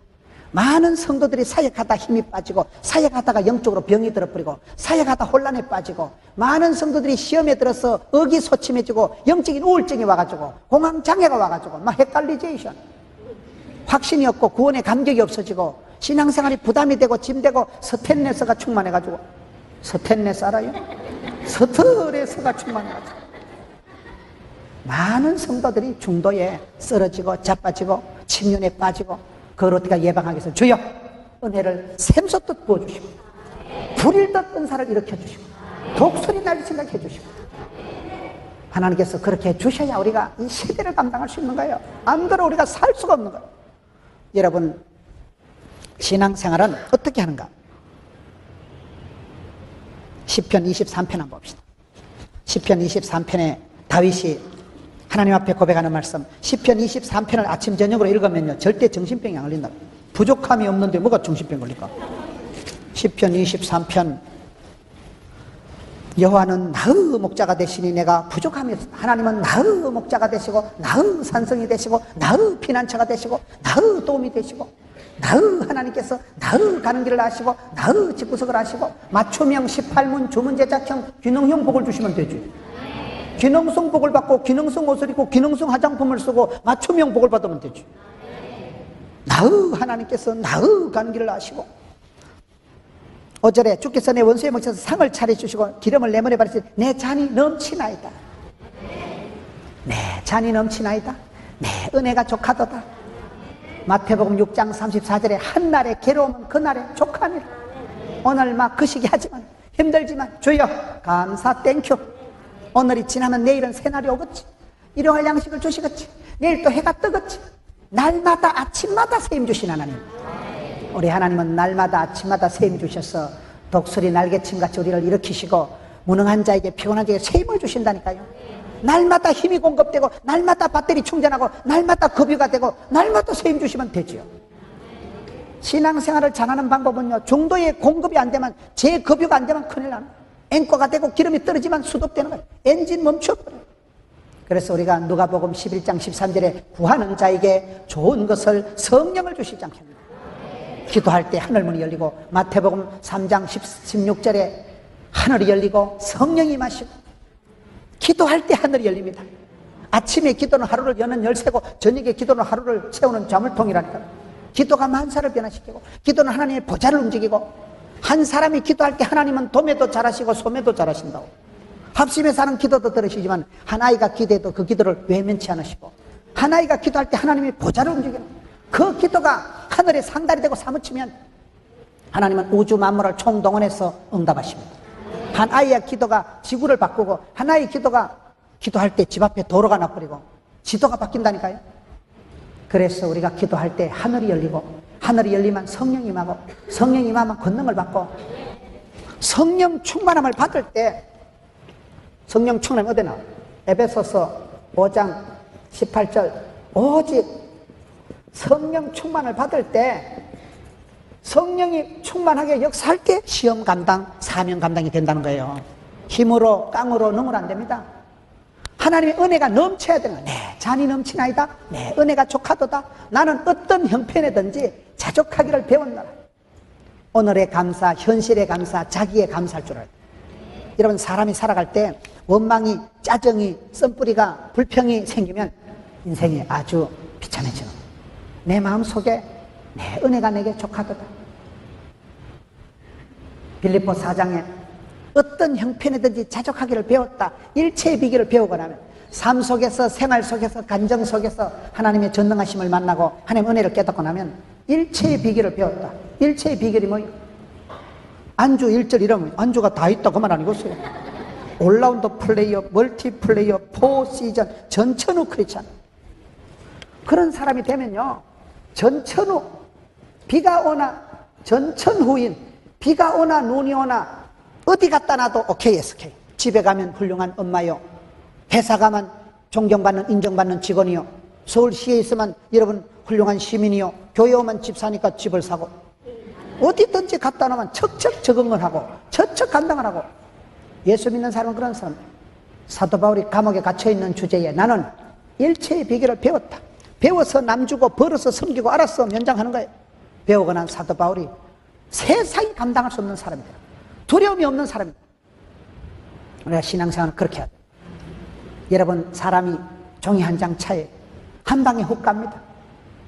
많은 성도들이 사역하다 힘이 빠지고, 사역하다가 영적으로 병이 들어버리고, 사역하다 혼란에 빠지고, 많은 성도들이 시험에 들어서 의기소침해지고 영적인 우울증이 와가지고, 공황장애가 와가지고 막 헷갈리제이션, 확신이 없고 구원의 감격이 없어지고 신앙생활이 부담이 되고 짐되고 스트레스가 충만해가지고, 스트레스 알아요? 스트레스가 충만해가지고 많은 성도들이 중도에 쓰러지고 자빠지고 침륜에 빠지고, 그걸 어떻게 예방하기 위해서 주여 은혜를 샘솟듯 부어주시고, 불일듯 은사를 일으켜주시고, 독수리 날릴 생각 해주시고, 하나님께서 그렇게 해주셔야 우리가 이 시대를 감당할 수 있는 거예요. 안 그러면 우리가 살 수가 없는 거예요. 여러분, 신앙생활은 어떻게 하는가? 시편 23편 한번 봅시다. 시편 23편에 다윗이 하나님 앞에 고백하는 말씀, 시편 23편을 아침 저녁으로 읽으면요 절대 정신병이 안 걸린다. 부족함이 없는데 뭐가 정신병 걸릴까? 시편 23편, 여호와는 나의 목자가 되시니 내가 부족함이 없습니다. 하나님은 나의 목자가 되시고 나의 산성이 되시고 나의 피난처가 되시고 나의 도움이 되시고, 나의 하나님께서 나의 가는 길을 아시고 나의 집구석을 아시고, 맞춤형 18문 주문제작형 기능형 복을 주시면 되지. 기능성 복을 받고 기능성 옷을 입고 기능성 화장품을 쓰고 맞춤형 복을 받으면 되지. 나의 하나님께서 나의 가는 길을 아시고, 5절에 주께서 내 원수의 목에서 상을 차려주시고 기름을 내 머리에 바르시니 내 잔이 넘치나이다. 내 잔이 넘치나이다. 내 은혜가 족하도다. 마태복음 6장 34절에 한날의 괴로움은 그날의 족함이라. 오늘 막 거시기 하지만 힘들지만 주여 감사 땡큐. 오늘이 지나면 내일은 새날이 오겠지. 일용할 양식을 주시겠지. 내일 또 해가 뜨겠지. 날마다 아침마다 세임 주신 하나님, 우리 하나님은 날마다 아침마다 세임 주셔서 독수리 날개침같이 우리를 일으키시고 무능한 자에게 피곤한 자에게 세임을 주신다니까요. 날마다 힘이 공급되고 날마다 배터리 충전하고 날마다 급유가 되고 날마다 세임 주시면 되지요. 신앙생활을 잘하는 방법은요, 중도에 공급이 안 되면, 재급유가 안 되면 큰일 나는 거예요. 앵커가 되고 기름이 떨어지면 수독되는 거예요. 엔진 멈춰버려요. 그래서 우리가 누가복음 11장 13절에 구하는 자에게 좋은 것을 성령을 주시지 않겠느냐. 기도할 때 하늘문이 열리고, 마태복음 3장 16절에 하늘이 열리고 성령이 임하시고, 기도할 때 하늘이 열립니다. 아침에 기도는 하루를 여는 열쇠고, 저녁에 기도는 하루를 채우는 자물통이라니까요. 기도가 만사를 변화시키고, 기도는 하나님의 보좌를 움직이고, 한 사람이 기도할 때 하나님은 도매도 잘하시고 소매도 잘하신다고. 합심해서 하는 기도도 들으시지만 한 아이가 기도해도 그 기도를 외면치 않으시고, 한 아이가 기도할 때 하나님의 보좌를 움직이는 그 기도가 하늘에 상달이 되고 사무치면 하나님은 우주 만물을 총동원해서 응답하십니다. 한 아이의 기도가 지구를 바꾸고, 한 아이의 기도가 기도할 때 집 앞에 도로가 나버리고 지도가 바뀐다니까요. 그래서 우리가 기도할 때 하늘이 열리고, 하늘이 열리면 성령이 임하고, 성령이 임하면 권능을 받고, 성령 충만함을 받을 때, 성령 충만함이 어디 나와요? 에베소서 5장 18절, 오직 성령 충만을 받을 때, 성령이 충만하게 역사할 때 시험 감당, 사명 감당이 된다는 거예요. 힘으로, 깡으로, 능으로 안 됩니다. 하나님의 은혜가 넘쳐야 되는 거예요. 네, 잔이 넘치나이다. 네, 은혜가 족하도다. 나는 어떤 형편이든지 자족하기를 배웠노라. 오늘의 감사, 현실의 감사, 자기의 감사할 줄 알아요. 여러분, 사람이 살아갈 때 원망이, 짜증이, 썸뿌리가, 불평이 생기면 인생이 아주 비참해지는 거예요. 내 마음속에 내 은혜가 내게 족하도다. 빌립보 4장에 어떤 형편이든지 자족하기를 배웠다. 일체의 비결을 배우고 나면 삶 속에서, 생활 속에서, 감정 속에서 하나님의 전능하심을 만나고 하나님의 은혜를 깨닫고 나면 일체의 비결을 배웠다. 일체의 비결이 뭐예요? 안주 1절 이러면 안주가 다 있다 그 말 아니겠어요? 올라운드 플레이어, 멀티 플레이어, 포 시즌, 전천후 크리스찬. 그런 사람이 되면요, 전천후, 비가 오나 전천후인, 비가 오나 눈이 오나 어디 갔다 놔도 오케이 SK. 집에 가면 훌륭한 엄마요, 회사 가면 존경받는, 인정받는 직원이요, 서울시에 있으면 여러분 훌륭한 시민이요, 교회 오면 집 사니까 집을 사고, 어디든지 갖다 놓으면 척척 적응을 하고 척척 감당을 하고. 예수 믿는 사람은 그런 사람. 사도 바울이 감옥에 갇혀있는 주제에 나는 일체의 비결을 배웠다. 배워서 남 주고 벌어서 섬기고 알아서 면장하는 거예요. 배우고 난 사도 바울이 세상이 감당할 수 없는 사람이다. 두려움이 없는 사람이다. 우리가 신앙생활은 그렇게 해야 돼요. 여러분, 사람이 종이 한 장 차에 한 방에 훅 갑니다.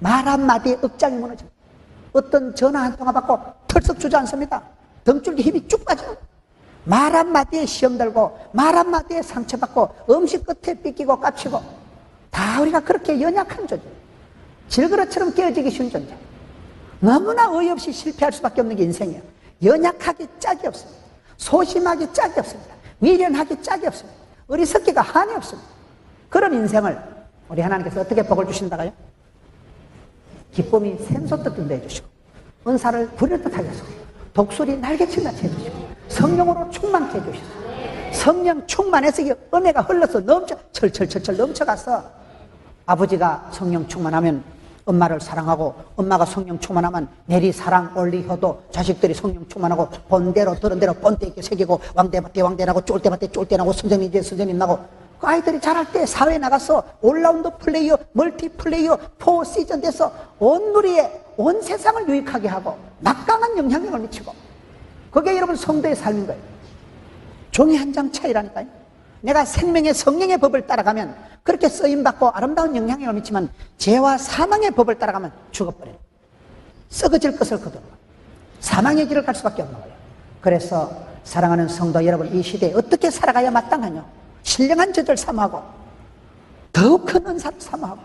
말 한마디에 억장이 무너집니다. 어떤 전화 한 통화 받고 털썩 주저앉습니다. 등줄기 힘이 쭉 빠져요. 말 한마디에 시험 들고, 말 한마디에 상처받고, 음식 끝에 삐끼고 깝치고, 다 우리가 그렇게 연약한 존재, 질그릇처럼 깨어지기 쉬운 존재, 너무나 어이없이 실패할 수밖에 없는 게 인생이에요. 연약하기 짝이 없습니다. 소심하기 짝이 없습니다. 미련하기 짝이 없습니다. 어리석기가 한이 없습니다. 그런 인생을 우리 하나님께서 어떻게 복을 주신다고요? 기쁨이 샘솟듯 든다 해주시고, 은사를 부릴듯 하게 하시고, 독수리 날개친같이 해주시고, 성령으로 충만케 해주시고, 성령 충만해서 은혜가 흘러서 철철철철 넘쳐가서, 아버지가 성령 충만하면 엄마를 사랑하고, 엄마가 성령 충만하면 내리 사랑 올리 효도, 자식들이 성령 충만하고 본대로 들은 대로 본때 있게 새기고, 왕대밭에 왕대 나고 쫄대밭에 쫄대 나고 선생님 이제 선생님 나고, 그 아이들이 자랄 때 사회에 나가서 올라운드 플레이어, 멀티 플레이어, 포 시즌 돼서 온 누리에 온 세상을 유익하게 하고 막강한 영향력을 미치고, 그게 여러분 성도의 삶인 거예요. 종이 한 장 차이라니까요. 내가 생명의 성령의 법을 따라가면 그렇게 쓰임받고 아름다운 영향력을 미치면, 죄와 사망의 법을 따라가면 죽어버려요. 썩어질 것을 거두는 거예요. 사망의 길을 갈 수밖에 없는 거예요. 그래서 사랑하는 성도 여러분, 이 시대에 어떻게 살아가야 마땅하냐? 신령한 저절 사모하고 더욱 큰 은사를 사모하고,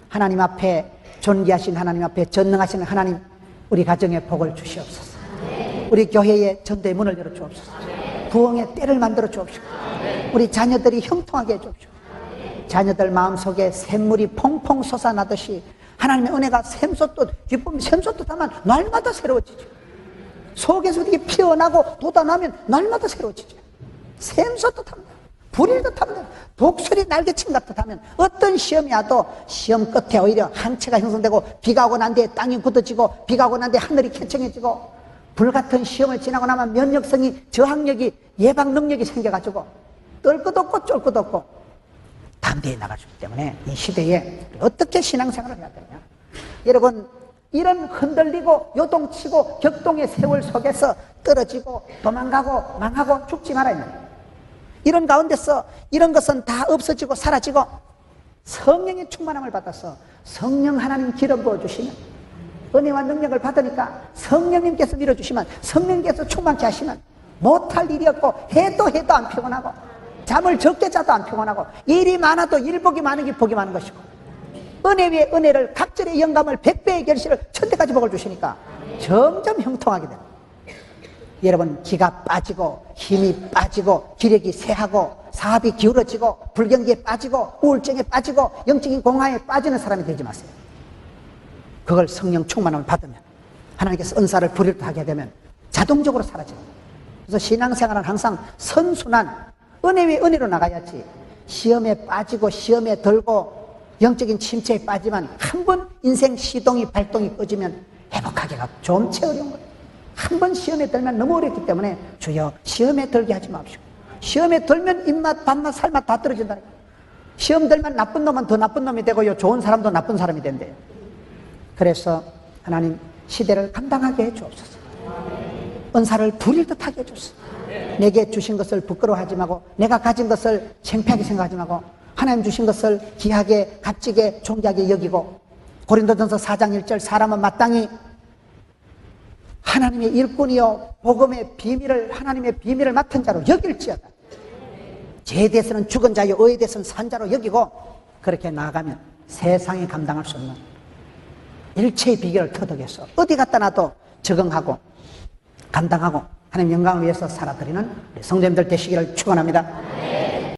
하나님 앞에 존귀하신 하나님 앞에 전능하신 하나님, 우리 가정에 복을 주시옵소서. 우리 교회에 전도의 문을 열어 주옵소서. 부흥의 때를 만들어 주옵시고, 우리 자녀들이 형통하게 해 주옵시고, 자녀들 마음속에 샘물이 퐁퐁 솟아나듯이 하나님의 은혜가 샘솟듯, 기쁨이 샘솟듯 하면 날마다 새로워지죠. 속에서 이렇게 피어나고 돋아나면 날마다 새로워지죠. 샘솟듯 합니다. 불일 듯하면, 독수리 날개친 같듯 하면, 어떤 시험이 와도 시험 끝에 오히려 한채가 형성되고, 비가 오고 난 뒤에 땅이 굳어지고, 비가 오고 난 뒤에 하늘이 쾌청해지고, 불같은 시험을 지나고 나면 면역성이, 저항력이, 예방 능력이 생겨가지고 떨 것 없고 쫄 것 없고, 담대히 나가주기 때문에 이 시대에 어떻게 신앙생활을 해야 되냐. 여러분, 이런 흔들리고 요동치고 격동의 세월 속에서 떨어지고 도망가고 망하고 죽지 말아야 합니다. 이런 가운데서 이런 것은 다 없어지고 사라지고 성령의 충만함을 받아서 성령 하나님 기름 부어주시면, 은혜와 능력을 받으니까 성령님께서 밀어주시면, 성령님께서 충만케 하시면 못할 일이 없고 해도 안 피곤하고, 잠을 적게 자도 안 피곤하고, 일이 많아도 일복이 많은 게 복이 많은 것이고, 은혜 위에 은혜를, 각절의 영감을, 백배의 결실을, 천대까지 복을 주시니까 점점 형통하게 됩니다. 여러분, 기가 빠지고 힘이 빠지고 기력이 쇠하고 사업이 기울어지고 불경기에 빠지고 우울증에 빠지고 영적인 공허에 빠지는 사람이 되지 마세요. 그걸 성령 충만함을 받으면, 하나님께서 은사를 부릴 하게 되면 자동적으로 사라집니다. 그래서 신앙생활은 항상 선순환, 은혜 위에 은혜로 나가야지, 시험에 빠지고 시험에 들고 영적인 침체에 빠지면 한 번 인생 시동이 발동이 꺼지면 회복하기가 좀체 어려운 거예요. 한 번 시험에 들면 너무 어렵기 때문에 주여 시험에 들게 하지 마십시오. 시험에 들면 입맛, 밥맛, 살맛 다 떨어진다. 시험 들면 나쁜 놈은 더 나쁜 놈이 되고요, 좋은 사람도 나쁜 사람이 된대요. 그래서 하나님 시대를 감당하게 해주옵소서. 은사를 부릴 듯하게 해주옵소서. 내게 주신 것을 부끄러워하지 말고, 내가 가진 것을 창피하게 생각하지 말고, 하나님 주신 것을 귀하게, 값지게, 존귀하게 여기고, 고린도전서 4장 1절 사람은 마땅히 하나님의 일꾼이요 복음의 비밀을, 하나님의 비밀을 맡은 자로 여길지어다. 죄에 대해서는 죽은 자요 의에 대해서는 산 자로 여기고, 그렇게 나아가면 세상이 감당할 수 없는 일체의 비결을 터득해서 어디 갖다 놔도 적응하고 감당하고 하나님 영광을 위해서 살아드리는 우리 성도님들 되시기를 축원합니다.